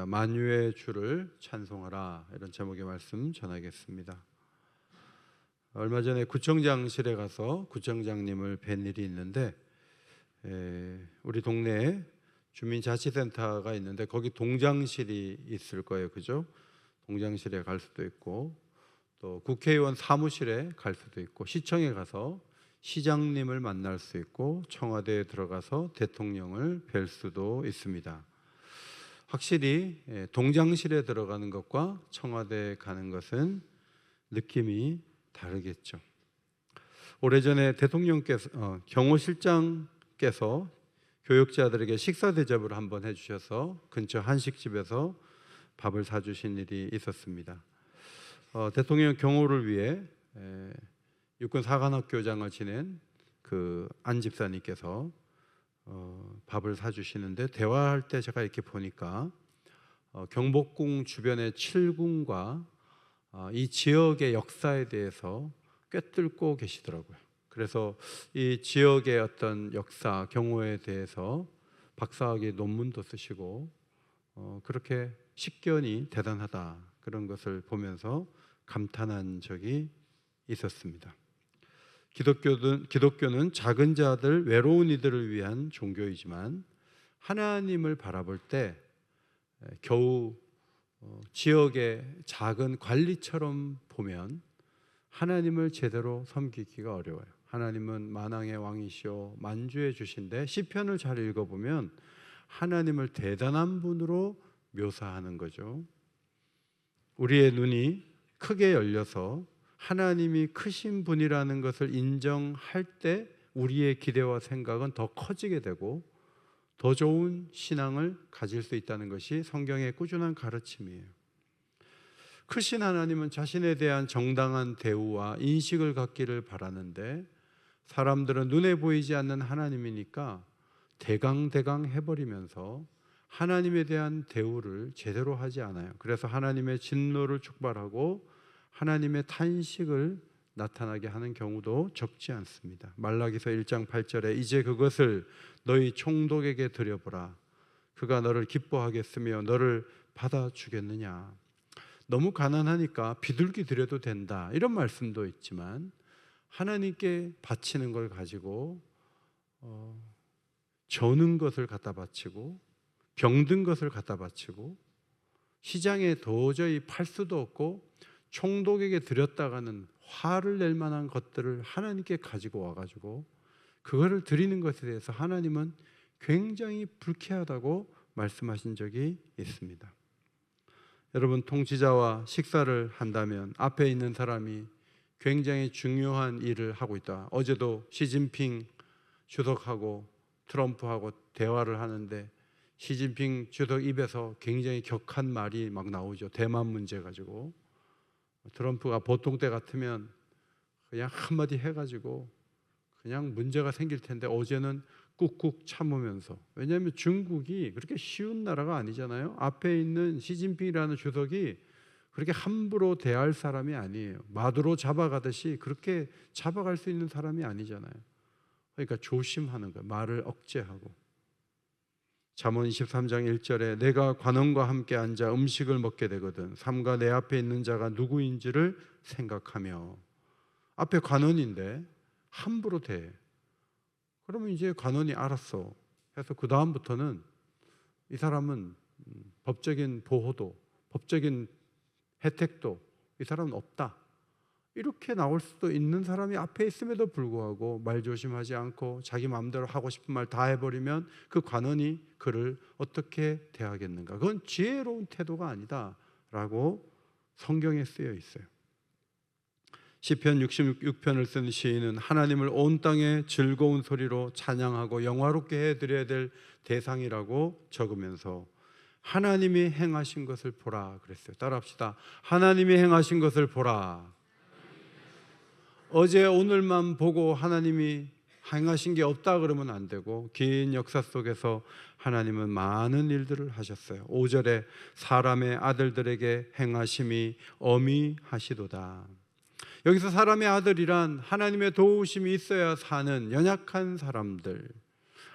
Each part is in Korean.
있습니다. 만유의 주를 찬송하라, 이런 제목의 말씀 전하겠습니다. 얼마 전에 구청장실에 가서 구청장님을 뵌 일이 있는데, 우리 동네에 주민자치센터가 있는데 거기 동장실이 있을 거예요, 그죠? 동장실에 갈 수도 있고, 또 국회의원 사무실에 갈 수도 있고, 시청에 가서 시장님을 만날 수 있고, 청와대에 들어가서 대통령을 뵐 수도 있습니다. 확실히 동장실에 들어가는 것과 청와대에 가는 것은 느낌이 다르겠죠. 오래전에 대통령께서 경호실장께서 교육자들에게 식사 대접을 한번 해주셔서 근처 한식집에서 밥을 사주신 일이 있었습니다. 대통령 경호를 위해 육군 사관학교장을 지낸 그 안 집사님께서 밥을 사주시는데, 대화할 때 제가 이렇게 보니까 경복궁 주변의 7궁과 이 지역의 역사에 대해서 꿰뚫고 계시더라고요. 그래서 이 지역의 어떤 역사, 경호에 대해서 박사학위 논문도 쓰시고 그렇게 식견이 대단하다, 그런 것을 보면서 감탄한 적이 있었습니다. 기독교는 작은 자들, 외로운 이들을 위한 종교이지만 하나님을 바라볼 때 겨우 지역의 작은 관리처럼 보면 하나님을 제대로 섬기기가 어려워요. 하나님은 만왕의 왕이시오 만주의 주신데, 시편을 잘 읽어보면 하나님을 대단한 분으로 묘사하는 거죠. 우리의 눈이 크게 열려서 하나님이 크신 분이라는 것을 인정할 때 우리의 기대와 생각은 더 커지게 되고 더 좋은 신앙을 가질 수 있다는 것이 성경의 꾸준한 가르침이에요. 크신 하나님은 자신에 대한 정당한 대우와 인식을 갖기를 바라는데, 사람들은 눈에 보이지 않는 하나님이니까 대강대강 해버리면서 하나님에 대한 대우를 제대로 하지 않아요. 그래서 하나님의 진노를 촉발하고 하나님의 탄식을 나타나게 하는 경우도 적지 않습니다. 말라기서 1장 8절에 이제 그것을 너희 총독에게 드려보라. 그가 너를 기뻐하겠으며 너를 받아주겠느냐. 너무 가난하니까 비둘기 드려도 된다, 이런 말씀도 있지만 하나님께 바치는 걸 가지고 저는 것을 갖다 바치고 병든 것을 갖다 바치고 시장에 도저히 팔 수도 없고 총독에게 드렸다가는 화를 낼 만한 것들을 하나님께 가지고 와가지고 그거를 드리는 것에 대해서 하나님은 굉장히 불쾌하다고 말씀하신 적이 있습니다. 여러분, 통치자와 식사를 한다면 앞에 있는 사람이 굉장히 중요한 일을 하고 있다. 어제도 시진핑 주석하고 트럼프하고 대화를 하는데 시진핑 주석 입에서 굉장히 격한 말이 막 나오죠. 대만 문제 가지고. 트럼프가 보통 때 같으면 그냥 한마디 해가지고 그냥 문제가 생길 텐데 어제는 꾹꾹 참으면서, 왜냐하면 중국이 그렇게 쉬운 나라가 아니잖아요. 앞에 있는 시진핑이라는 주석이 그렇게 함부로 대할 사람이 아니에요. 마두로 잡아가듯이 그렇게 잡아갈 수 있는 사람이 아니잖아요. 그러니까 조심하는 거예요. 말을 억제하고. 잠언 23장 1절에 내가 관원과 함께 앉아 음식을 먹게 되거든 삼가 내 앞에 있는 자가 누구인지를 생각하며. 앞에 관원인데 함부로 대. 그러면 이제 관원이 알았어 해서 그 다음부터는 이 사람은 법적인 보호도, 법적인 혜택도 이 사람은 없다, 이렇게 나올 수도 있는 사람이 앞에 있음에도 불구하고 말 조심하지 않고 자기 마음대로 하고 싶은 말 다 해버리면 그 관원이 그를 어떻게 대하겠는가. 그건 지혜로운 태도가 아니다라고 성경에 쓰여 있어요. 시편 66편을 쓴 시인은 하나님을 온 땅에 즐거운 소리로 찬양하고 영화롭게 해드려야 될 대상이라고 적으면서 하나님이 행하신 것을 보라 그랬어요. 따라합시다. 하나님이 행하신 것을 보라. 어제 오늘만 보고 하나님이 행하신 게 없다 그러면 안 되고, 긴 역사 속에서 하나님은 많은 일들을 하셨어요. 5절에 사람의 아들들에게 행하심이 어미하시도다. 여기서 사람의 아들이란 하나님의 도우심이 있어야 사는 연약한 사람들,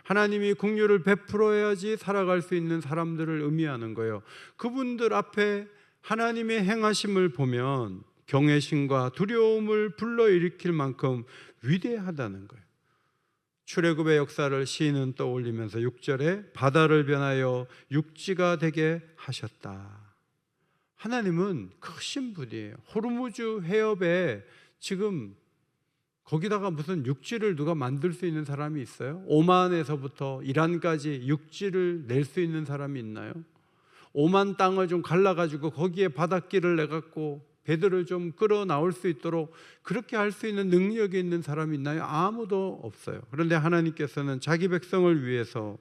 하나님이 긍휼을 베풀어야지 살아갈 수 있는 사람들을 의미하는 거예요. 그분들 앞에 하나님의 행하심을 보면 경외심과 두려움을 불러일으킬 만큼 위대하다는 거예요. 출애굽의 역사를 시인은 떠올리면서 6절에 바다를 변하여 육지가 되게 하셨다. 하나님은 크신 분이에요. 호르무즈 해협에 지금 거기다가 무슨 육지를 누가 만들 수 있는 사람이 있어요? 오만에서부터 이란까지 육지를 낼 수 있는 사람이 있나요? 오만 땅을 좀 갈라가지고 거기에 바닷길을 내갖고 배들을 좀 끌어 나올 수 있도록 그렇게 할 수 있는 능력이 있는 사람이 있나요? 아무도 없어요. 그런데 하나님께서는 자기 백성을 위해서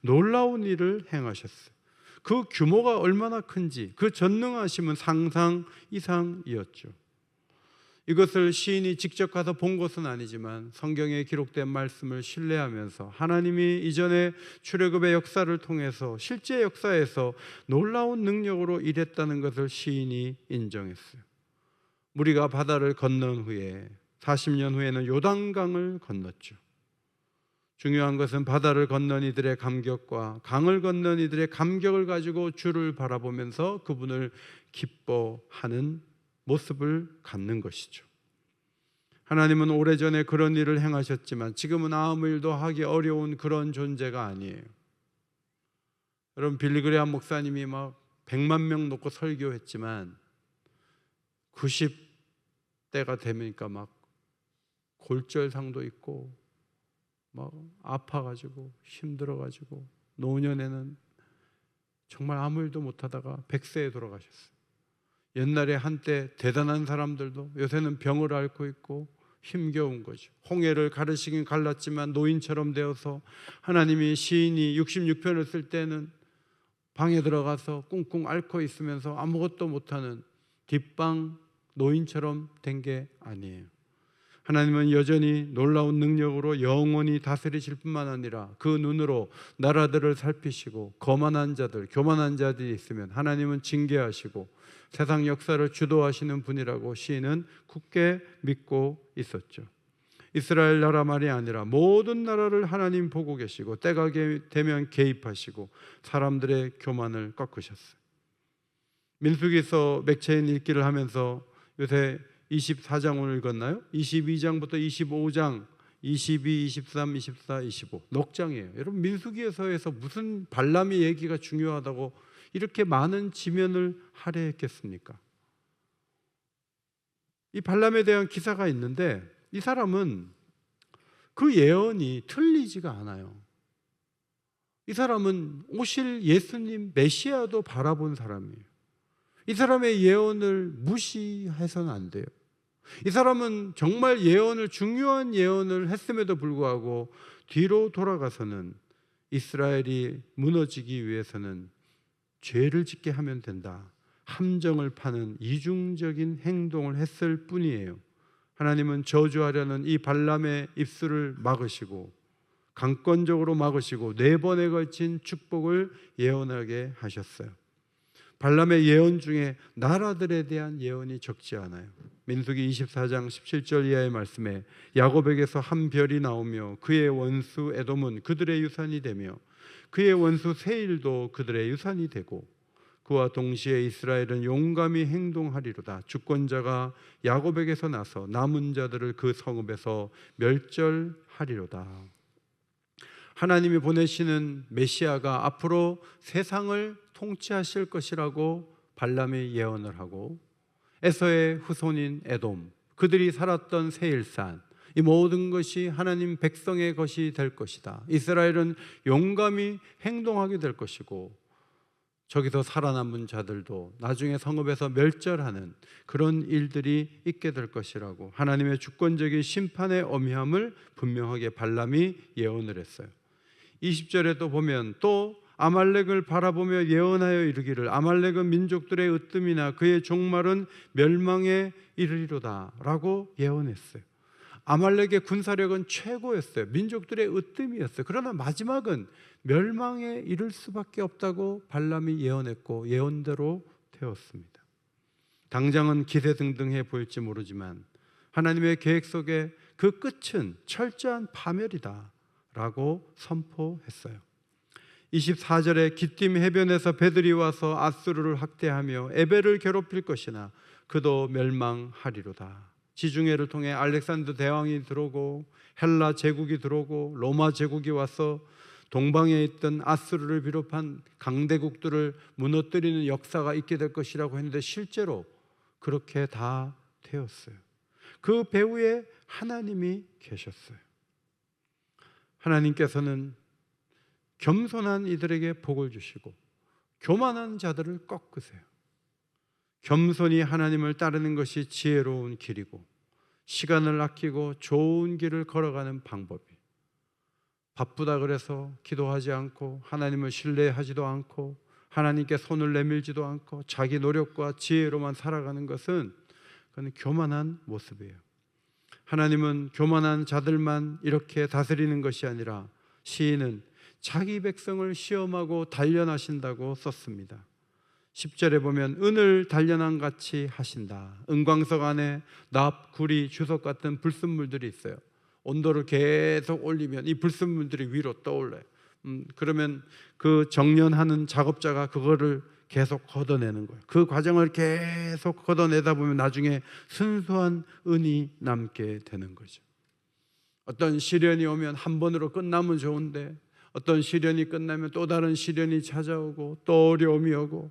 놀라운 일을 행하셨어요. 그 규모가 얼마나 큰지, 그 전능하심은 상상 이상이었죠. 이것을 시인이 직접 가서 본 것은 아니지만 성경에 기록된 말씀을 신뢰하면서 하나님이 이전에 출애굽의 역사를 통해서 실제 역사에서 놀라운 능력으로 일했다는 것을 시인이 인정했어요. 무리가 바다를 건넌 후에 40년 후에는 요단강을 건넜죠. 중요한 것은 바다를 건넌 이들의 감격과 강을 건넌 이들의 감격을 가지고 주를 바라보면서 그분을 기뻐하는 모습을 갖는 것이죠. 하나님은 오래전에 그런 일을 행하셨지만 지금은 아무 일도 하기 어려운 그런 존재가 아니에요. 여러분, 빌리그레암 목사님이 막 100만 명 놓고 설교했지만 90대가 되니까 막 골절상도 있고 막 아파가지고 힘들어가지고 노년에는 정말 아무 일도 못하다가 100세에 돌아가셨어요. 옛날에 한때 대단한 사람들도 요새는 병을 앓고 있고 힘겨운 거죠. 홍해를 가르시긴 갈랐지만 노인처럼 되어서 하나님이 시인이 66편을 쓸 때는 방에 들어가서 꿍꿍 앓고 있으면서 아무것도 못하는 뒷방 노인처럼 된 게 아니에요. 하나님은 여전히 놀라운 능력으로 영원히 다스리실 뿐만 아니라 그 눈으로 나라들을 살피시고 거만한 자들, 교만한 자들이 있으면 하나님은 징계하시고 세상 역사를 주도하시는 분이라고 시인은 굳게 믿고 있었죠. 이스라엘 나라만이 아니라 모든 나라를 하나님 보고 계시고 때가 되면 개입하시고 사람들의 교만을 꺾으셨어요. 민수기서 맥체인 읽기를 하면서 요새 24장을 읽었나요? 22장부터 25장 22, 23, 24, 25 넉장이에요. 여러분, 민수기에서에서 무슨 발람의 얘기가 중요하다고 이렇게 많은 지면을 할애했겠습니까? 이 발람에 대한 기사가 있는데 이 사람은 그 예언이 틀리지가 않아요. 이 사람은 오실 예수님 메시아도 바라본 사람이에요. 이 사람의 예언을 무시해서는 안 돼요. 이 사람은 정말 예언을, 중요한 예언을 했음에도 불구하고 뒤로 돌아가서는 이스라엘이 무너지기 위해서는 죄를 짓게 하면 된다, 함정을 파는 이중적인 행동을 했을 뿐이에요. 하나님은 저주하려는 이 발람의 입술을 막으시고 강권적으로 막으시고 4번에 걸친 축복을 예언하게 하셨어요. 발람의 예언 중에 나라들에 대한 예언이 적지 않아요. 민수기 24장 17절 이하의 말씀에 야곱에게서 한 별이 나오며 그의 원수 에돔은 그들의 유산이 되며 그의 원수 세일도 그들의 유산이 되고 그와 동시에 이스라엘은 용감히 행동하리로다. 주권자가 야곱에게서 나서 남은 자들을 그 성읍에서 멸절하리로다. 하나님이 보내시는 메시아가 앞으로 세상을 통치하실 것이라고 발람이 예언을 하고 에서의 후손인 에돔, 그들이 살았던 세일산, 이 모든 것이 하나님 백성의 것이 될 것이다. 이스라엘은 용감히 행동하게 될 것이고 저기서 살아남은 자들도 나중에 성읍에서 멸절하는 그런 일들이 있게 될 것이라고 하나님의 주권적인 심판의 엄미함을 분명하게 발람이 예언을 했어요. 20절에도 보면 또 아말렉을 바라보며 예언하여 이르기를 아말렉은 민족들의 으뜸이나 그의 종말은 멸망에 이르리로다 라고 예언했어요. 아말렉의 군사력은 최고였어요. 민족들의 으뜸이었어요. 그러나 마지막은 멸망에 이를 수밖에 없다고 발람이 예언했고 예언대로 되었습니다. 당장은 기세등등해 보일지 모르지만 하나님의 계획 속에 그 끝은 철저한 파멸이다 라고 선포했어요. 24절에 기띔 해변에서 배들이 와서 아수르를 학대하며 에벨을 괴롭힐 것이나 그도 멸망하리로다. 지중해를 통해 알렉산더 대왕이 들어오고 헬라 제국이 들어오고 로마 제국이 와서 동방에 있던 아수르를 비롯한 강대국들을 무너뜨리는 역사가 있게 될 것이라고 했는데 실제로 그렇게 다 되었어요. 그 배후에 하나님이 계셨어요. 하나님께서는 겸손한 이들에게 복을 주시고 교만한 자들을 꺾으세요. 겸손히 하나님을 따르는 것이 지혜로운 길이고 시간을 아끼고 좋은 길을 걸어가는 방법이, 바쁘다 그래서 기도하지 않고 하나님을 신뢰하지도 않고 하나님께 손을 내밀지도 않고 자기 노력과 지혜로만 살아가는 것은 그건 교만한 모습이에요. 하나님은 교만한 자들만 이렇게 다스리는 것이 아니라 시인은 자기 백성을 시험하고 단련하신다고 썼습니다. 10절에 보면 은을 단련한 같이 하신다. 은광석 안에 납, 구리, 주석 같은 불순물들이 있어요. 온도를 계속 올리면 이 불순물들이 위로 떠올라요. 그러면 그 정련하는 작업자가 그거를 계속 걷어내는 거예요. 그 과정을 계속 걷어내다 보면 나중에 순수한 은이 남게 되는 거죠. 어떤 시련이 오면 한 번으로 끝나면 좋은데 어떤 시련이 끝나면 또 다른 시련이 찾아오고 또 어려움이 오고,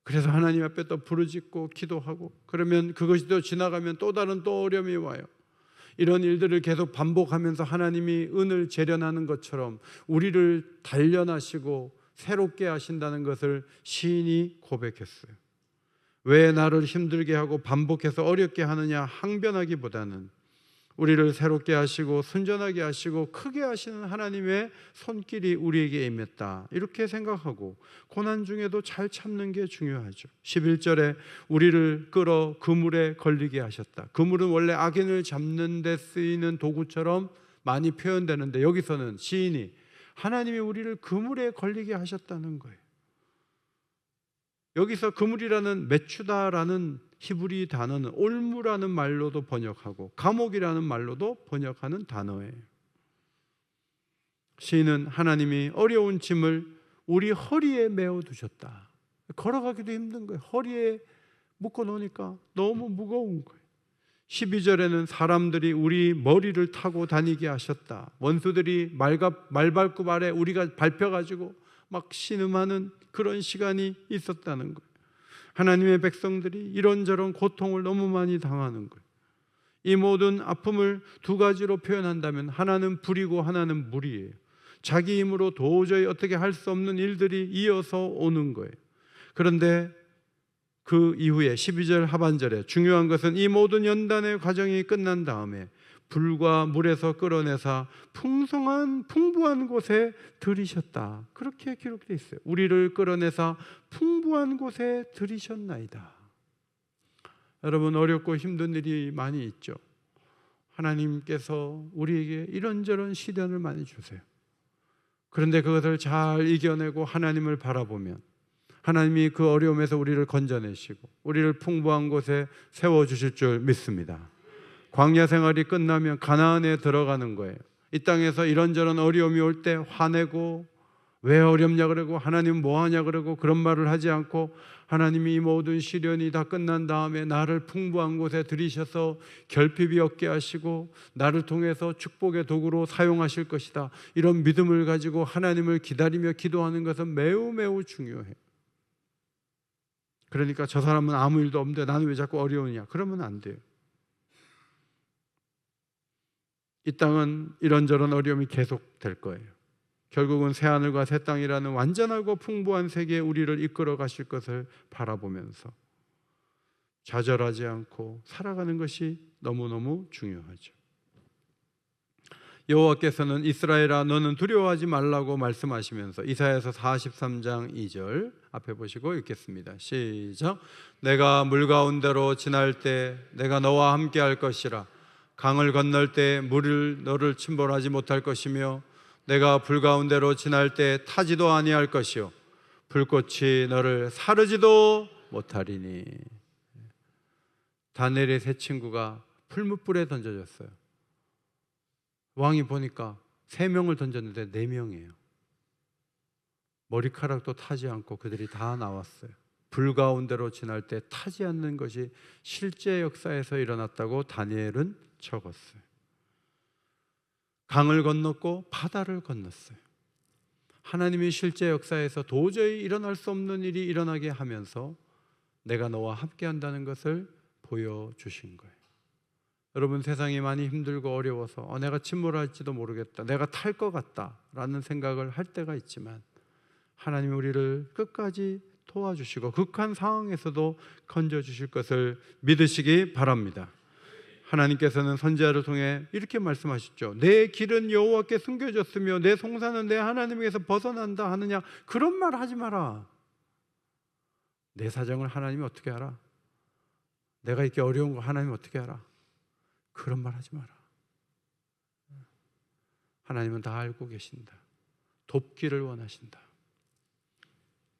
그래서 하나님 앞에 또 부르짖고 기도하고, 그러면 그것이 또 지나가면 또 다른 또 어려움이 와요. 이런 일들을 계속 반복하면서 하나님이 은을 재련하는 것처럼 우리를 단련하시고 새롭게 하신다는 것을 시인이 고백했어요. 왜 나를 힘들게 하고 반복해서 어렵게 하느냐 항변하기보다는 우리를 새롭게 하시고 순전하게 하시고 크게 하시는 하나님의 손길이 우리에게 임했다, 이렇게 생각하고 고난 중에도 잘 참는 게 중요하죠. 11절에 우리를 끌어 그물에 걸리게 하셨다. 그물은 원래 악인을 잡는 데 쓰이는 도구처럼 많이 표현되는데 여기서는 시인이 하나님이 우리를 그물에 걸리게 하셨다는 거예요. 여기서 그물이라는 메추다라는 히브리 단어는 올무라는 말로도 번역하고 감옥이라는 말로도 번역하는 단어예요. 시인은 하나님이 어려운 짐을 우리 허리에 메어 두셨다. 걸어가기도 힘든 거예요. 허리에 묶어 놓으니까 너무 무거운 거예요. 12절에는 사람들이 우리 머리를 타고 다니게 하셨다. 원수들이 말발굽 아래 우리가 밟혀가지고 막 신음하는 그런 시간이 있었다는 거예요. 하나님의 백성들이 이런저런 고통을 너무 많이 당하는 거예요. 이 모든 아픔을 두 가지로 표현한다면 하나는 불이고 하나는 물이에요. 자기 힘으로 도저히 어떻게 할 수 없는 일들이 이어서 오는 거예요. 그런데 그 이후에 12절 하반절에 중요한 것은 이 모든 연단의 과정이 끝난 다음에 불과 물에서 끌어내사 풍부한 곳에 들이셨다. 그렇게 기록되어 있어요. 우리를 끌어내사 풍부한 곳에 들이셨나이다. 여러분, 어렵고 힘든 일이 많이 있죠. 하나님께서 우리에게 이런저런 시련을 많이 주세요. 그런데 그것을 잘 이겨내고 하나님을 바라보면 하나님이 그 어려움에서 우리를 건져내시고 우리를 풍부한 곳에 세워주실 줄 믿습니다. 광야 생활이 끝나면 가나안에 들어가는 거예요. 이 땅에서 이런저런 어려움이 올 때 화내고 왜 어렵냐 그러고 하나님 뭐하냐 그러고 그런 말을 하지 않고 하나님이 이 모든 시련이 다 끝난 다음에 나를 풍부한 곳에 들이셔서 결핍이 없게 하시고 나를 통해서 축복의 도구로 사용하실 것이다, 이런 믿음을 가지고 하나님을 기다리며 기도하는 것은 매우 매우 중요해요. 그러니까 저 사람은 아무 일도 없는데 나는 왜 자꾸 어려우냐, 그러면 안 돼요. 이 땅은 이런저런 어려움이 계속 될 거예요. 결국은 새하늘과 새 땅이라는 완전하고 풍부한 세계에 우리를 이끌어 가실 것을 바라보면서 좌절하지 않고 살아가는 것이 너무너무 중요하죠. 여호와께서는 이스라엘아 너는 두려워하지 말라고 말씀하시면서 이사야서 43장 2절 앞에 보시고 읽겠습니다. 시작. 내가 물 가운데로 지날 때 내가 너와 함께 할 것이라. 강을 건널 때 물을 너를 침몰하지 못할 것이며 내가 불 가운데로 지날 때 타지도 아니할 것이요 불꽃이 너를 사르지도 못하리니. 다니엘의 세 친구가 풀무불에 던져졌어요. 왕이 보니까 3명을 던졌는데 4명이에요. 머리카락도 타지 않고 그들이 다 나왔어요. 불 가운데로 지날 때 타지 않는 것이 실제 역사에서 일어났다고 다니엘은 적었어요. 강을 건넜고 바다를 건넜어요. 하나님이 실제 역사에서 도저히 일어날 수 없는 일이 일어나게 하면서 내가 너와 함께 한다는 것을 보여주신 거예요. 여러분, 세상이 많이 힘들고 어려워서 내가 침몰할지도 모르겠다, 내가 탈 것 같다 라는 생각을 할 때가 있지만 하나님이 우리를 끝까지 도와주시고 극한 상황에서도 건져주실 것을 믿으시기 바랍니다. 하나님께서는 선지자를 통해 이렇게 말씀하셨죠. 내 길은 여호와께 숨겨졌으며 내 송사는 내 하나님에게서 벗어난다 하느냐. 그런 말 하지 마라. 내 사정을 하나님이 어떻게 알아? 내가 이렇게 어려운 거 하나님이 어떻게 알아? 그런 말 하지 마라. 하나님은 다 알고 계신다. 돕기를 원하신다.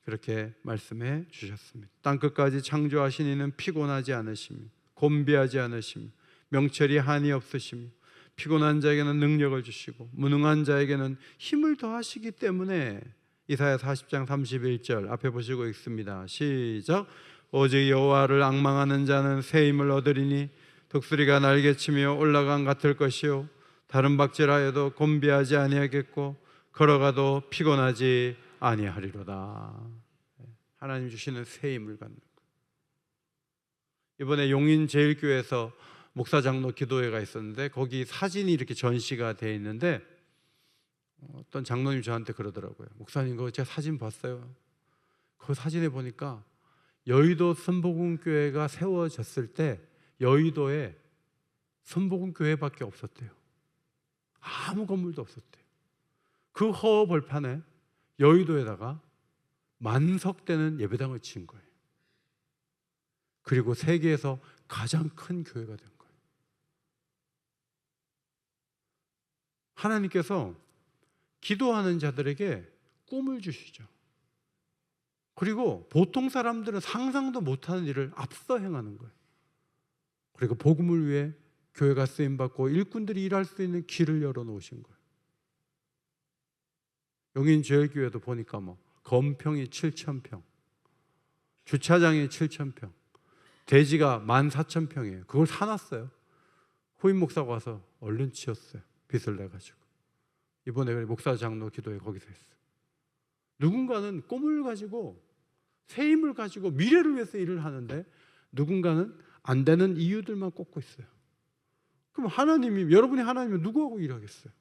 그렇게 말씀해 주셨습니다. 땅끝까지 창조하신 이는 피곤하지 않으시며 곤비하지 않으시며 명철이 한이 없으시며 피곤한 자에게는 능력을 주시고 무능한 자에게는 힘을 더하시기 때문에 이사야 40장 31절 앞에 보시고 읽습니다. 시작. 오직 여호와를 앙망하는 자는 새 힘을 얻으리니 독수리가 날개치며 올라간 같을 것이요 다른 박질하여도 곤비하지 아니하겠고 걸어가도 피곤하지 아니하리로다. 하나님 주시는 새 힘을 갖는 것. 이번에 용인제일교회에서 목사장로 기도회가 있었는데 거기 사진이 이렇게 전시가 되어 있는데 어떤 장로님 저한테 그러더라고요. 목사님, 그거 제가 사진 봤어요. 그 사진에 보니까 여의도 선복음교회가 세워졌을 때 여의도에 선복음교회밖에 없었대요. 아무 건물도 없었대요. 그 허허벌판에 여의도에다가 만석되는 예배당을 지은 거예요. 그리고 세계에서 가장 큰 교회가 된 거예요. 하나님께서 기도하는 자들에게 꿈을 주시죠. 그리고 보통 사람들은 상상도 못하는 일을 앞서 행하는 거예요. 그리고 복음을 위해 교회가 쓰임받고 일꾼들이 일할 수 있는 길을 열어놓으신 거예요. 용인제일교회도 보니까 건평이 7,000평, 주차장이 7,000평, 대지가 14,000평이에요. 그걸 사놨어요. 후임 목사가 와서 얼른 지었어요. 빚을 내가지고. 이번에 목사 장로 기도회 거기서 했어요. 누군가는 꿈을 가지고 새 힘을 가지고 미래를 위해서 일을 하는데 누군가는 안 되는 이유들만 꽂고 있어요. 그럼 여러분이 하나님은 누구하고 일하겠어요?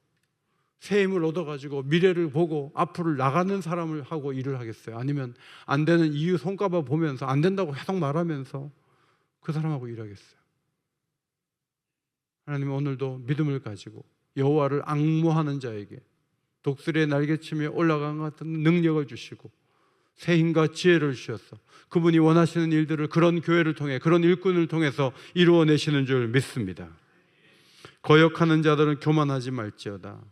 새 힘을 얻어가지고 미래를 보고 앞으로 나가는 사람을 하고 일을 하겠어요? 아니면 안 되는 이유 손가락 보면서 안 된다고 계속 말하면서 그 사람하고 일하겠어요? 하나님은 오늘도 믿음을 가지고 여호와를 앙모하는 자에게 독수리의 날개치며 올라간 것 같은 능력을 주시고 새 힘과 지혜를 주셔서 그분이 원하시는 일들을 그런 교회를 통해 그런 일꾼을 통해서 이루어내시는 줄 믿습니다. 거역하는 자들은 교만하지 말지어다.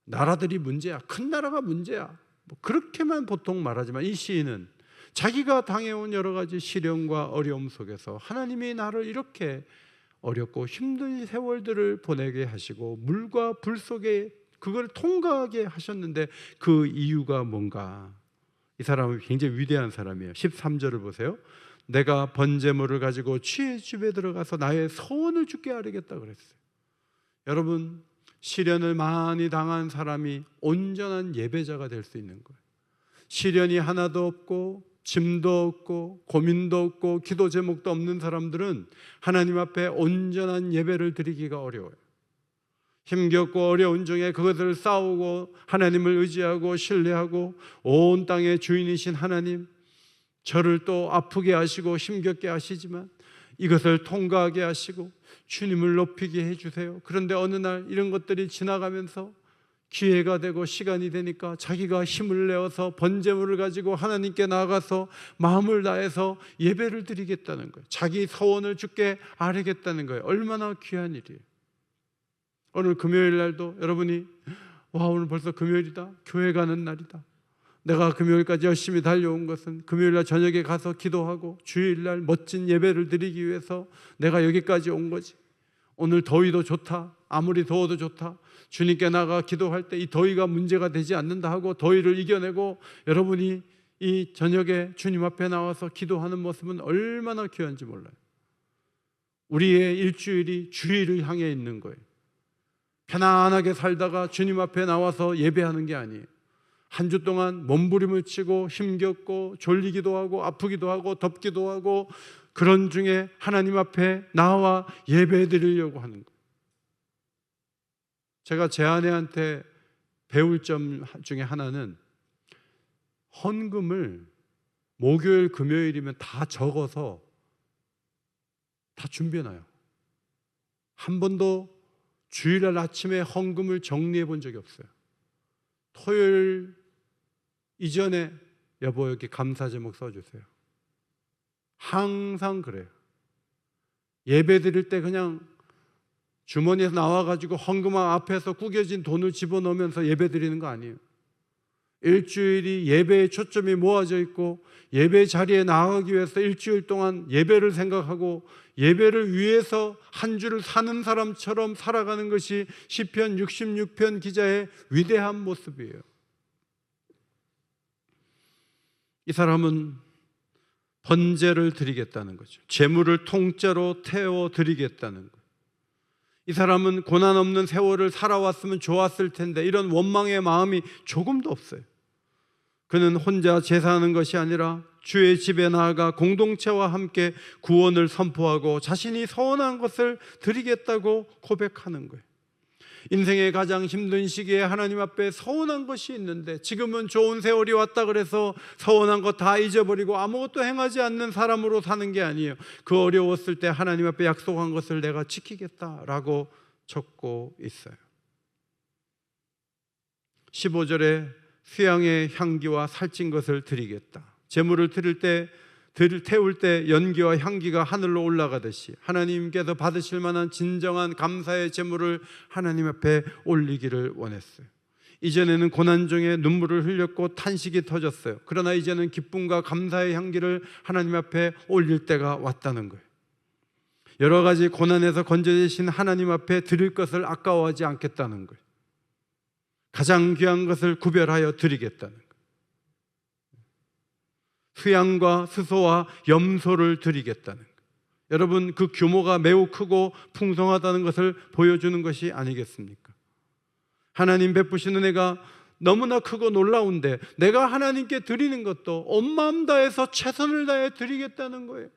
나라들이 문제야, 큰 나라가 문제야, 그렇게만 보통 말하지만 이 시인은 자기가 당해온 여러 가지 시련과 어려움 속에서 하나님이 나를 이렇게 어렵고 힘든 세월들을 보내게 하시고 물과 불 속에 그걸 통과하게 하셨는데 그 이유가 뭔가? 이 사람은 굉장히 위대한 사람이에요. 13절을 보세요. 내가 번제물을 가지고 주의 집에 들어가서 나의 소원을 주께 아뢰겠다 그랬어요. 여러분, 시련을 많이 당한 사람이 온전한 예배자가 될 수 있는 거예요. 시련이 하나도 없고 짐도 없고 고민도 없고 기도 제목도 없는 사람들은 하나님 앞에 온전한 예배를 드리기가 어려워요. 힘겹고 어려운 중에 그것을 싸우고 하나님을 의지하고 신뢰하고 온 땅의 주인이신 하나님, 저를 또 아프게 하시고 힘겹게 하시지만 이것을 통과하게 하시고 주님을 높이게 해주세요. 그런데 어느 날 이런 것들이 지나가면서 기회가 되고 시간이 되니까 자기가 힘을 내어서 번제물을 가지고 하나님께 나아가서 마음을 다해서 예배를 드리겠다는 거예요. 자기 소원을 주께 아뢰겠다는 거예요. 얼마나 귀한 일이에요. 오늘 금요일 날도 여러분이 오늘 벌써 금요일이다, 교회 가는 날이다, 내가 금요일까지 열심히 달려온 것은 금요일 날 저녁에 가서 기도하고 주일날 멋진 예배를 드리기 위해서 내가 여기까지 온 거지. 오늘 더위도 좋다, 아무리 더워도 좋다, 주님께 나가 기도할 때 이 더위가 문제가 되지 않는다 하고 더위를 이겨내고 여러분이 이 저녁에 주님 앞에 나와서 기도하는 모습은 얼마나 귀한지 몰라요. 우리의 일주일이 주일을 향해 있는 거예요. 편안하게 살다가 주님 앞에 나와서 예배하는 게 아니에요. 한 주 동안 몸부림을 치고 힘겹고 졸리기도 하고 아프기도 하고 덥기도 하고 그런 중에 하나님 앞에 나와 예배 드리려고 하는 거예요. 제가 제 아내한테 배울 점 중에 하나는 헌금을 목요일 금요일이면 다 적어서 다 준비해놔요. 한 번도 주일날 아침에 헌금을 정리해 본 적이 없어요. 토요일 이전에 여보 여기 감사 제목 써주세요. 항상 그래요. 예배 드릴 때 그냥 주머니에서 나와가지고 헌금함 앞에서 구겨진 돈을 집어넣으면서 예배 드리는 거 아니에요. 일주일이 예배에 초점이 모아져 있고 예배 자리에 나아가기 위해서 일주일 동안 예배를 생각하고 예배를 위해서 한 주를 사는 사람처럼 살아가는 것이 시편 66편 기자의 위대한 모습이에요. 이 사람은 번제를 드리겠다는 거죠. 재물을 통째로 태워 드리겠다는 거예요. 이 사람은 고난 없는 세월을 살아왔으면 좋았을 텐데 이런 원망의 마음이 조금도 없어요. 그는 혼자 제사하는 것이 아니라 주의 집에 나아가 공동체와 함께 구원을 선포하고 자신이 서원한 것을 드리겠다고 고백하는 거예요. 인생의 가장 힘든 시기에 하나님 앞에 서원한 것이 있는데 지금은 좋은 세월이 왔다 그래서 서원한 거 다 잊어버리고 아무것도 행하지 않는 사람으로 사는 게 아니에요. 그 어려웠을 때 하나님 앞에 약속한 것을 내가 지키겠다라고 적고 있어요. 15절에 수양의 향기와 살찐 것을 드리겠다. 제물을 태울 때 연기와 향기가 하늘로 올라가듯이 하나님께서 받으실 만한 진정한 감사의 제물을 하나님 앞에 올리기를 원했어요. 이전에는 고난 중에 눈물을 흘렸고 탄식이 터졌어요. 그러나 이제는 기쁨과 감사의 향기를 하나님 앞에 올릴 때가 왔다는 거예요. 여러 가지 고난에서 건져주신 하나님 앞에 드릴 것을 아까워하지 않겠다는 거예요. 가장 귀한 것을 구별하여 드리겠다는 거예요. 수양과 수소와 염소를 드리겠다는 거예요. 여러분, 그 규모가 매우 크고 풍성하다는 것을 보여주는 것이 아니겠습니까? 하나님 베푸시는 은혜가 너무나 크고 놀라운데 내가 하나님께 드리는 것도 온 마음 다해서 최선을 다해 드리겠다는 거예요.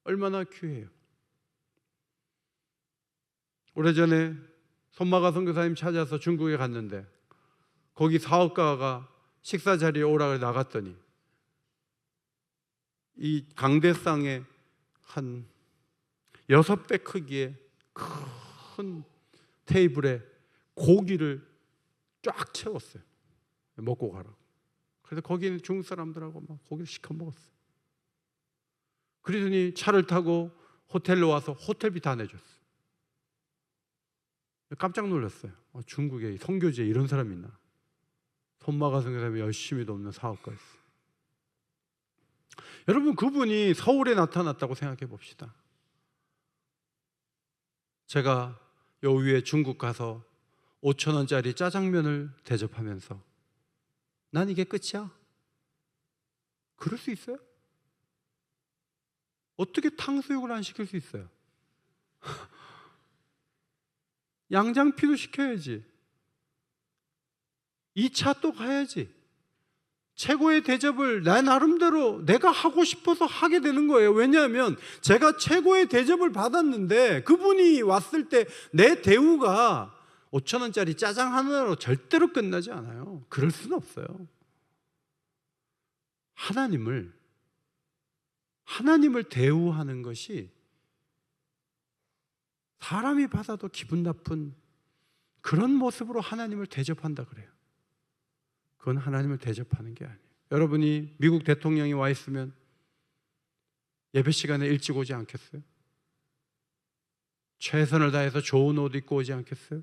얼마나 귀해요. 오래전에 손마가 선교사님 찾아서 중국에 갔는데 거기 사업가가 식사 자리에 오라고 나갔더니 이 강대상에 한 6배 크기의 큰 테이블에 고기를 쫙 채웠어요. 먹고 가라고. 그래서 거기는 중국 사람들하고 막 고기를 시켜 먹었어요. 그러더니 차를 타고 호텔로 와서 호텔비 다 내줬어요. 깜짝 놀랐어요. 중국에 선교지에 이런 사람이 있나. 손마가 선교사님이 열심히 돕는 사업가였어요. 여러분, 그분이 서울에 나타났다고 생각해 봅시다. 제가 요 위에 중국 가서 5,000원짜리 짜장면을 대접하면서 난 이게 끝이야? 그럴 수 있어요? 어떻게 탕수육을 안 시킬 수 있어요? 양장피도 시켜야지. 2차 또 가야지. 최고의 대접을 내 나름대로 내가 하고 싶어서 하게 되는 거예요. 왜냐하면 제가 최고의 대접을 받았는데 그분이 왔을 때 내 대우가 5,000원짜리 짜장 하나로 절대로 끝나지 않아요. 그럴 수는 없어요. 하나님을 대우하는 것이 사람이 받아도 기분 나쁜 그런 모습으로 하나님을 대접한다 그래요. 그건 하나님을 대접하는 게 아니에요. 여러분이 미국 대통령이 와 있으면 예배 시간에 일찍 오지 않겠어요? 최선을 다해서 좋은 옷 입고 오지 않겠어요?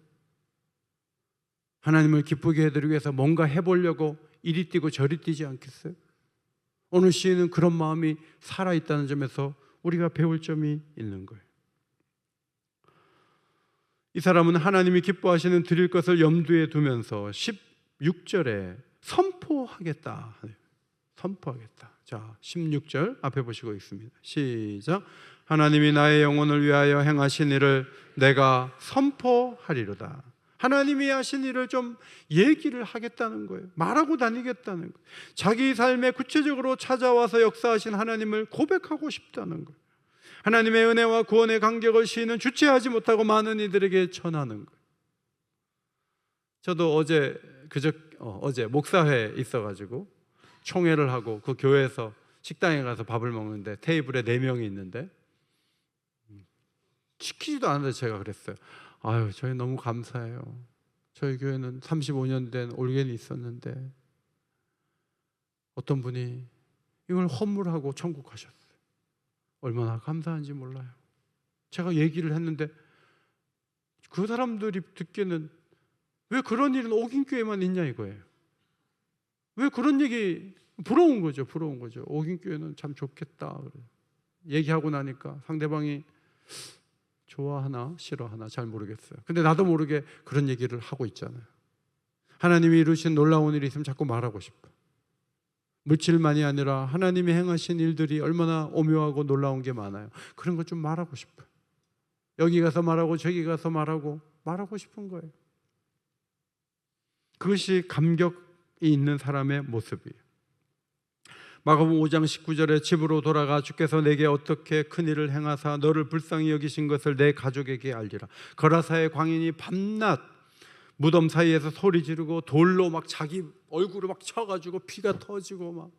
하나님을 기쁘게 해드리기 위해서 뭔가 해보려고 이리 뛰고 저리 뛰지 않겠어요? 오늘 시인은 그런 마음이 살아있다는 점에서 우리가 배울 점이 있는 거예요. 이 사람은 하나님이 기뻐하시는 드릴 것을 염두에 두면서 16절에 선포하겠다. 선포하겠다. 자, 16절 앞에 보시고 있습니다. 시작. 하나님이 나의 영혼을 위하여 행하신 일을 내가 선포하리로다. 하나님이 하신 일을 좀 얘기를 하겠다는 거예요. 말하고 다니겠다는 거예요. 자기 삶에 구체적으로 찾아와서 역사하신 하나님을 고백하고 싶다는 거예요. 하나님의 은혜와 구원의 간격을 시인은 주체하지 못하고 많은 이들에게 전하는 거예요. 저도 어제 목사회에 있어가지고 총회를 하고 그 교회에서 식당에 가서 밥을 먹는데 테이블에 4명이 있는데 시키지도 않는데 제가 그랬어요. 아유, 저희 너무 감사해요. 저희 교회는 35년 된 올겐이 있었는데 어떤 분이 이걸 헌물하고 천국하셨어요. 얼마나 감사한지 몰라요. 제가 얘기를 했는데 그 사람들이 듣기에는 왜 그런 일은 옥인교회만 있냐 이거예요. 왜 그런 얘기, 부러운 거죠. 옥인교회는 참 좋겠다. 얘기하고 나니까 상대방이 좋아하나 싫어하나 잘 모르겠어요. 근데 나도 모르게 그런 얘기를 하고 있잖아요. 하나님이 이루신 놀라운 일이 있으면 자꾸 말하고 싶어. 물질만이 아니라 하나님이 행하신 일들이 얼마나 오묘하고 놀라운 게 많아요. 그런 거 좀 말하고 싶어요. 여기 가서 말하고 저기 가서 말하고 싶은 거예요. 그것이 감격이 있는 사람의 모습이에요. 마가복음 5장 19절에 집으로 돌아가 주께서 내게 어떻게 큰 일을 행하사 너를 불쌍히 여기신 것을 내 가족에게 알리라. 거라사의 광인이 밤낮 무덤 사이에서 소리 지르고 돌로 막 자기 얼굴을 막 쳐가지고 피가 터지고 막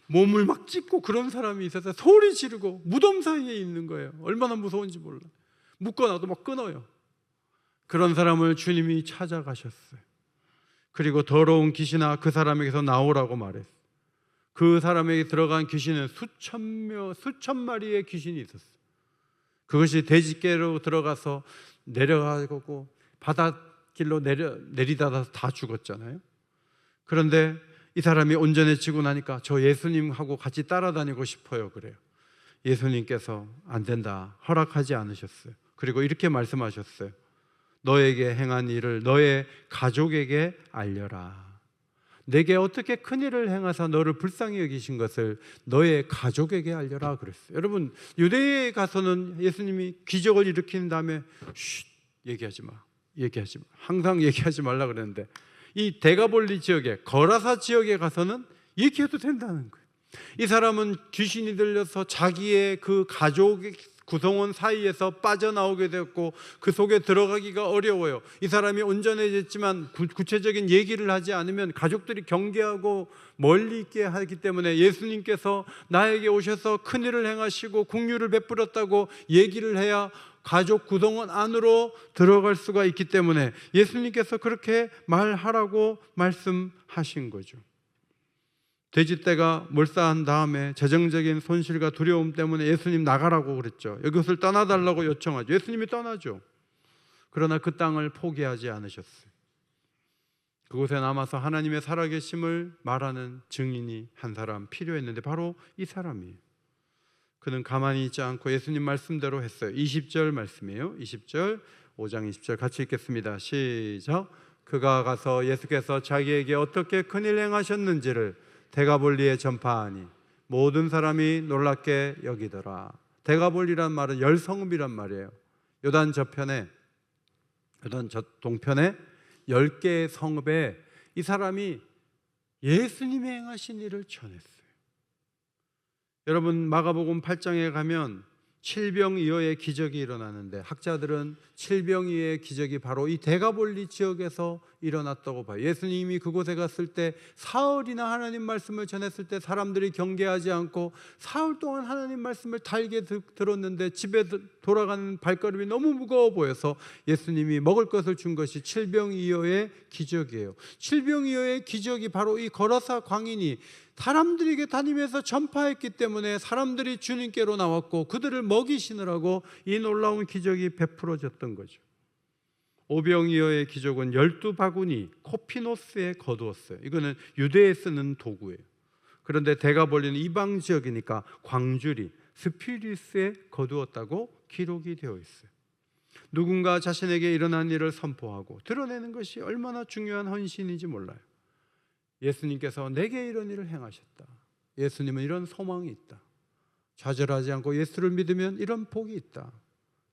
몸을 막 찢고 그런 사람이 있어서 소리 지르고 무덤 사이에 있는 거예요. 얼마나 무서운지 몰라. 묶어놔도 막 끊어요. 그런 사람을 주님이 찾아가셨어요. 그리고 더러운 귀신아 그 사람에게서 나오라고 말했어요. 그 사람에게 들어간 귀신은 수천 마리의 귀신이 있었어요. 그것이 돼지께로 들어가서 내려가고 바닷길로 내리다가 다 죽었잖아요. 그런데 이 사람이 온전해지고 나니까 저 예수님하고 같이 따라다니고 싶어요. 그래요. 예수님께서 안 된다. 허락하지 않으셨어요. 그리고 이렇게 말씀하셨어요. 너에게 행한 일을 너의 가족에게 알려라. 내게 어떻게 큰 일을 행하사 너를 불쌍히 여기신 것을 너의 가족에게 알려라 그랬어요. 여러분, 유대에 가서는 예수님이 기적을 일으킨 다음에 얘기하지 마. 항상 얘기하지 말라 그랬는데 이 데가볼리 지역에 거라사 지역에 가서는 얘기해도 된다는 거예요. 이 사람은 귀신이 들려서 자기의 그 가족의 구성원 사이에서 빠져나오게 되었고 그 속에 들어가기가 어려워요. 이 사람이 온전해졌지만 구체적인 얘기를 하지 않으면 가족들이 경계하고 멀리 있게 하기 때문에 예수님께서 나에게 오셔서 큰일을 행하시고 긍휼을 베풀었다고 얘기를 해야 가족 구성원 안으로 들어갈 수가 있기 때문에 예수님께서 그렇게 말하라고 말씀하신 거죠. 돼지떼가 몰살한 다음에 재정적인 손실과 두려움 때문에 예수님 나가라고 그랬죠. 이것을 떠나달라고 요청하죠. 예수님이 떠나죠. 그러나 그 땅을 포기하지 않으셨어요. 그곳에 남아서 하나님의 살아계심을 말하는 증인이 한 사람 필요했는데 바로 이 사람이에요. 그는 가만히 있지 않고 예수님 말씀대로 했어요. 20절 말씀이에요. 20절 5장 20절 같이 읽겠습니다. 시작. 그가 가서 예수께서 자기에게 어떻게 큰일 행하셨는지를 데가볼리에 전파하니 모든 사람이 놀랍게 여기더라. 데가볼리란 말은 열성읍이란 말이에요. 요단 동편에 10개의 성읍에 이 사람이 예수님이 행하신 일을 전했어요. 여러분, 마가복음 8장에 가면 칠병이어의 기적이 일어나는데 학자들은 칠병이어의 기적이 바로 이 데가볼리 지역에서 일어났다고 봐요. 예수님이 그곳에 갔을 때 사흘이나 하나님 말씀을 전했을 때 사람들이 경계하지 않고 사흘 동안 하나님 말씀을 달게 들었는데 집에 돌아가는 발걸음이 너무 무거워 보여서 예수님이 먹을 것을 준 것이 칠병이어의 기적이에요. 칠병이어의 기적이 바로 이 거라사 광인이 사람들에게 다니면서 전파했기 때문에 사람들이 주님께로 나왔고 그들을 먹이시느라고 이 놀라운 기적이 베풀어졌던 거죠. 오병이어의 기적은 12바구니 코피노스에 거두었어요. 이거는 유대에 쓰는 도구예요. 그런데 데가볼리는 이방 지역이니까 광주리 스피리스에 거두었다고 기록이 되어 있어요. 누군가 자신에게 일어난 일을 선포하고 드러내는 것이 얼마나 중요한 헌신인지 몰라요. 예수님께서 내게 이런 일을 행하셨다. 예수님은 이런 소망이 있다. 좌절하지 않고 예수를 믿으면 이런 복이 있다.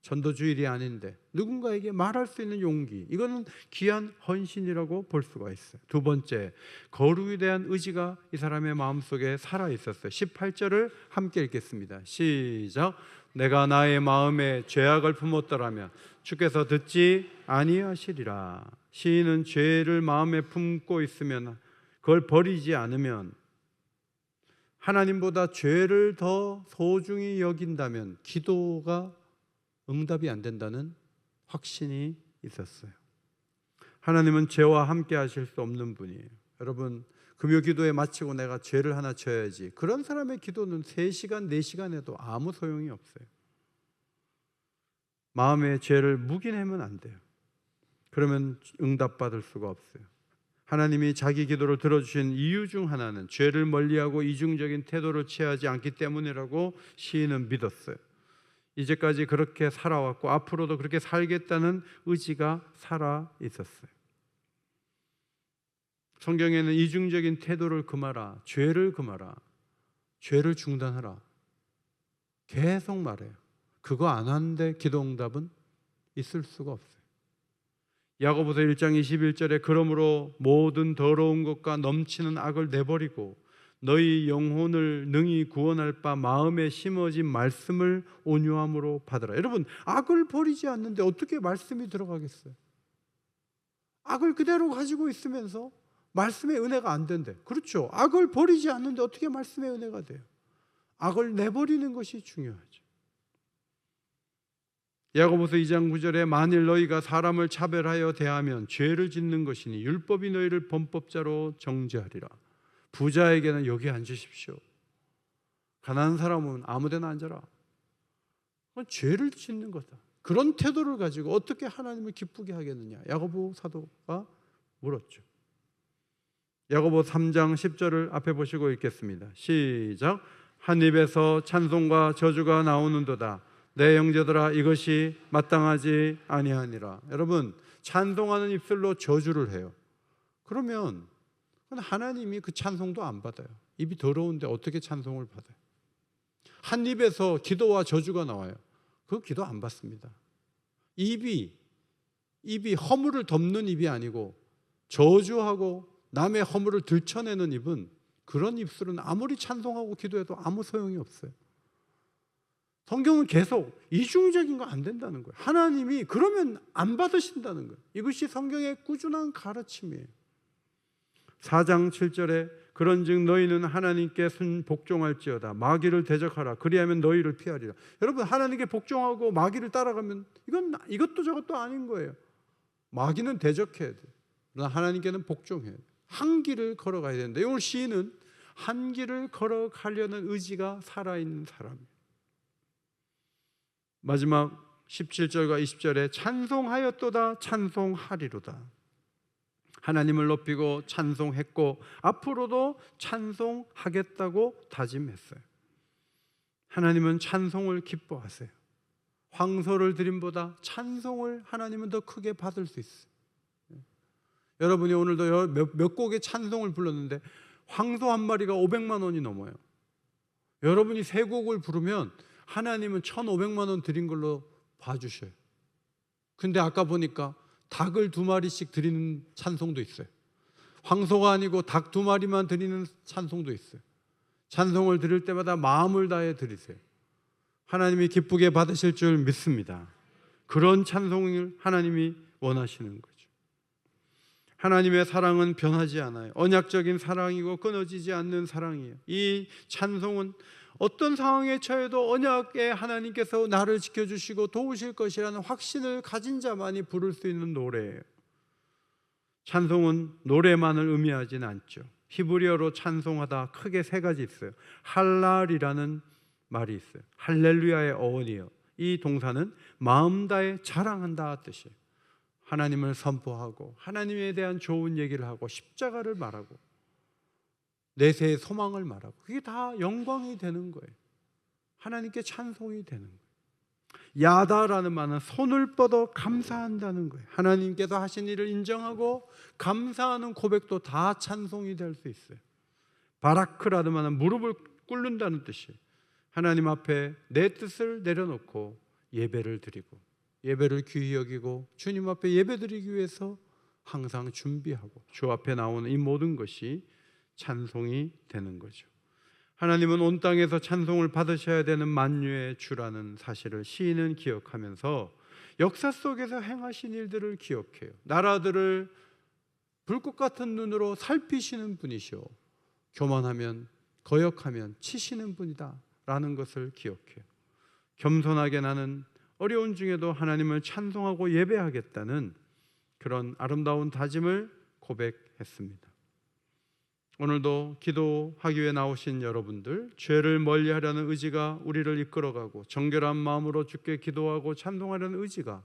전도주일이 아닌데 누군가에게 말할 수 있는 용기, 이거는 귀한 헌신이라고 볼 수가 있어요. 두 번째, 거룩에 대한 의지가 이 사람의 마음속에 살아있었어요. 18절을 함께 읽겠습니다. 시작. 내가 나의 마음에 죄악을 품었더라면 주께서 듣지 아니하시리라. 시인은 죄를 마음에 품고 있으면, 그걸 버리지 않으면, 하나님보다 죄를 더 소중히 여긴다면 기도가 응답이 안 된다는 확신이 있었어요. 하나님은 죄와 함께 하실 수 없는 분이에요. 여러분, 금요 기도에 마치고 내가 죄를 하나 져야지, 그런 사람의 기도는 3시간, 4시간 해도 아무 소용이 없어요. 마음의 죄를 묵인하면 안 돼요. 그러면 응답받을 수가 없어요. 하나님이 자기 기도를 들어주신 이유 중 하나는 죄를 멀리하고 이중적인 태도를 취하지 않기 때문이라고 시인은 믿었어요. 이제까지 그렇게 살아왔고 앞으로도 그렇게 살겠다는 의지가 살아 있었어요. 성경에는 이중적인 태도를 금하라, 죄를 금하라, 죄를 중단하라 계속 말해요. 그거 안 하는데 기도 응답은 있을 수가 없어요. 야고보서 1장 21절에 그러므로 모든 더러운 것과 넘치는 악을 내버리고 너희 영혼을 능히 구원할 바 마음에 심어진 말씀을 온유함으로 받으라. 여러분, 악을 버리지 않는데 어떻게 말씀이 들어가겠어요? 악을 그대로 가지고 있으면서 말씀의 은혜가 안 된대. 그렇죠. 악을 버리지 않는데 어떻게 말씀의 은혜가 돼요? 악을 내버리는 것이 중요하죠. 야고보서 2장 9절에 만일 너희가 사람을 차별하여 대하면 죄를 짓는 것이니 율법이 너희를 범법자로 정죄하리라. 부자에게는 여기 앉으십시오, 가난한 사람은 아무데나 앉아라. 그건 죄를 짓는 거다. 그런 태도를 가지고 어떻게 하나님을 기쁘게 하겠느냐, 야고보 사도가 물었죠. 야고보 3장 10절을 앞에 보시고 읽겠습니다. 시작. 한 입에서 찬송과 저주가 나오는도다. 내 형제들아, 이것이 마땅하지 아니하니라. 여러분, 찬송하는 입술로 저주를 해요. 그러면 하나님이 그 찬송도 안 받아요. 입이 더러운데 어떻게 찬송을 받아요? 한 입에서 기도와 저주가 나와요. 그 기도 안 받습니다. 입이 허물을 덮는 입이 아니고 저주하고 남의 허물을 들춰내는 입은, 그런 입술은 아무리 찬송하고 기도해도 아무 소용이 없어요. 성경은 계속 이중적인 거 안 된다는 거예요. 하나님이 그러면 안 받으신다는 거예요. 이것이 성경의 꾸준한 가르침이에요. 4장 7절에 그런즉 너희는 하나님께 복종할지어다. 마귀를 대적하라. 그리하면 너희를 피하리라. 여러분, 하나님께 복종하고 마귀를 따라가면 이것도 저것도 아닌 거예요. 마귀는 대적해야 돼요. 그러나 하나님께는 복종해야 돼요. 한 길을 걸어가야 되는데, 오늘 시인은 한 길을 걸어가려는 의지가 살아있는 사람이에요. 마지막 17절과 20절에 찬송하였도다 찬송하리로다. 하나님을 높이고 찬송했고 앞으로도 찬송하겠다고 다짐했어요. 하나님은 찬송을 기뻐하세요. 황소를 드림보다 찬송을 하나님은 더 크게 받을 수 있어요. 여러분이 오늘도 몇 곡의 찬송을 불렀는데 황소 한 마리가 500만 원이 넘어요. 여러분이 3곡을 부르면 하나님은 1,500만 원 드린 걸로 봐주셔요. 근데 아까 보니까 닭을 2마리씩 드리는 찬송도 있어요. 황소가 아니고 닭 2마리만 드리는 찬송도 있어요. 찬송을 드릴 때마다 마음을 다해 드리세요. 하나님이 기쁘게 받으실 줄 믿습니다. 그런 찬송을 하나님이 원하시는 거죠. 하나님의 사랑은 변하지 않아요. 언약적인 사랑이고 끊어지지 않는 사랑이에요. 이 찬송은 어떤 상황에 처해도 언약의 하나님께서 나를 지켜주시고 도우실 것이라는 확신을 가진 자만이 부를 수 있는 노래예요. 찬송은 노래만을 의미하지는 않죠. 히브리어로 찬송하다 크게 3가지 있어요. 할랄이라는 말이 있어요. 할렐루야의 어원이에요. 이 동사는 마음 다해 자랑한다 뜻이에요. 하나님을 선포하고 하나님에 대한 좋은 얘기를 하고 십자가를 말하고 내세의 소망을 말하고, 그게 다 영광이 되는 거예요. 하나님께 찬송이 되는 거예요. 야다라는 말은 손을 뻗어 감사한다는 거예요. 하나님께서 하신 일을 인정하고 감사하는 고백도 다 찬송이 될 수 있어요. 바라크라는 말은 무릎을 꿇는다는 뜻이에요. 하나님 앞에 내 뜻을 내려놓고 예배를 드리고 예배를 귀히 여기고 주님 앞에 예배드리기 위해서 항상 준비하고 주 앞에 나오는 이 모든 것이 찬송이 되는 거죠. 하나님은 온 땅에서 찬송을 받으셔야 되는 만유의 주라는 사실을 시인은 기억하면서 역사 속에서 행하신 일들을 기억해요. 나라들을 불꽃 같은 눈으로 살피시는 분이시오. 교만하면 거역하면 치시는 분이다 라는 것을 기억해요. 겸손하게 나는 어려운 중에도 하나님을 찬송하고 예배하겠다는 그런 아름다운 다짐을 고백했습니다. 오늘도 기도하기 위해 나오신 여러분들, 죄를 멀리하려는 의지가 우리를 이끌어가고 정결한 마음으로 주께 기도하고 찬송하려는 의지가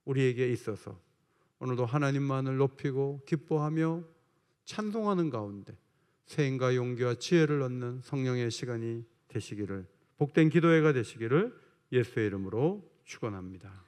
우리에게 있어서 오늘도 하나님만을 높이고 기뻐하며 찬송하는 가운데 세임과 용기와 지혜를 얻는 성령의 시간이 되시기를, 복된 기도회가 되시기를 예수의 이름으로 축원합니다.